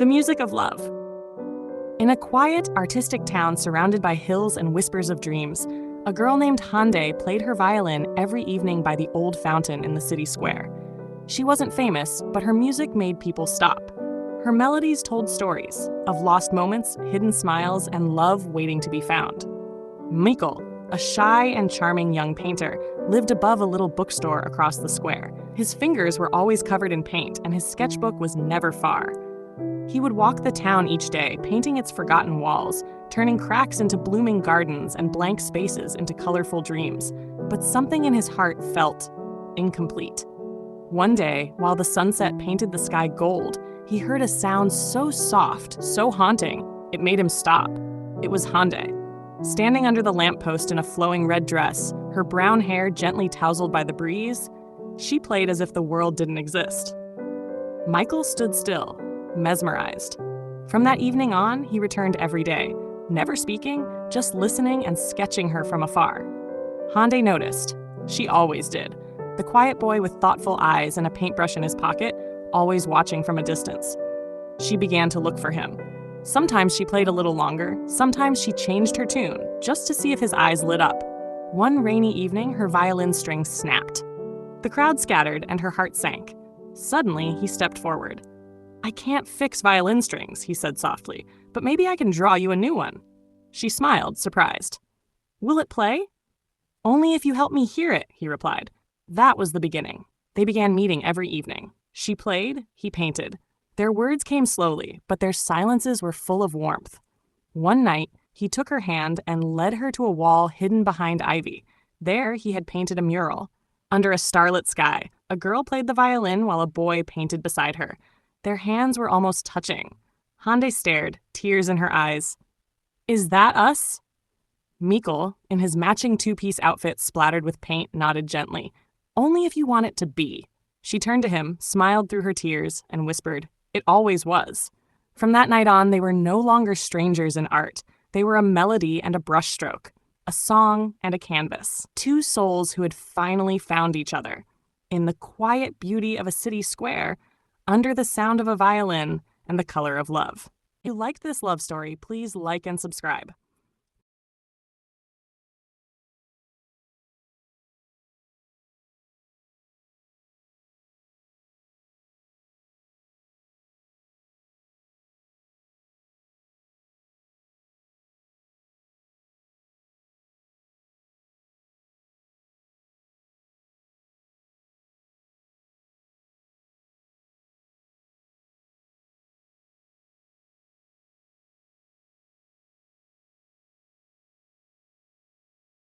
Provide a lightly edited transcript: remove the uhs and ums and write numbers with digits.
The music of love. In a quiet, artistic town surrounded by hills and whispers of dreams, a girl named Hande played her violin every evening by the old fountain in the city square. She wasn't famous, but her music made people stop. Her melodies told stories of lost moments, hidden smiles, and love waiting to be found. Micle, a shy and charming young painter, lived above a little bookstore across the square. His fingers were always covered in paint, and his sketchbook was never far. He would walk the town each day, painting its forgotten walls, turning cracks into blooming gardens and blank spaces into colorful dreams. But something in his heart felt incomplete. One day, while the sunset painted the sky gold, he heard a sound so soft, so haunting, it made him stop. It was Hande. Standing under the lamppost in a flowing red dress, her brown hair gently tousled by the breeze, she played as if the world didn't exist. Micle stood still, mesmerized. From that evening on, he returned every day, never speaking, just listening and sketching her from afar. Hande noticed. She always did. The quiet boy with thoughtful eyes and a paintbrush in his pocket, always watching from a distance. She began to look for him. Sometimes she played a little longer, sometimes she changed her tune, just to see if his eyes lit up. One rainy evening, her violin strings snapped. The crowd scattered and her heart sank. Suddenly, he stepped forward. "I can't fix violin strings," he said softly, "but maybe I can draw you a new one." She smiled, surprised. "Will it play?" "Only if you help me hear it," he replied. That was the beginning. They began meeting every evening. She played, he painted. Their words came slowly, but their silences were full of warmth. One night, he took her hand and led her to a wall hidden behind ivy. There, he had painted a mural. Under a starlit sky, a girl played the violin while a boy painted beside her. Their hands were almost touching. Hande stared, tears in her eyes. "Is that us?" Micle, in his matching two-piece outfit splattered with paint, nodded gently. "Only if you want it to be." She turned to him, smiled through her tears, and whispered, "It always was." From that night on, they were no longer strangers in art. They were a melody and a brushstroke, a song and a canvas. Two souls who had finally found each other. In the quiet beauty of a city square, under the sound of a violin and the color of love. If you liked this love story, please like and subscribe.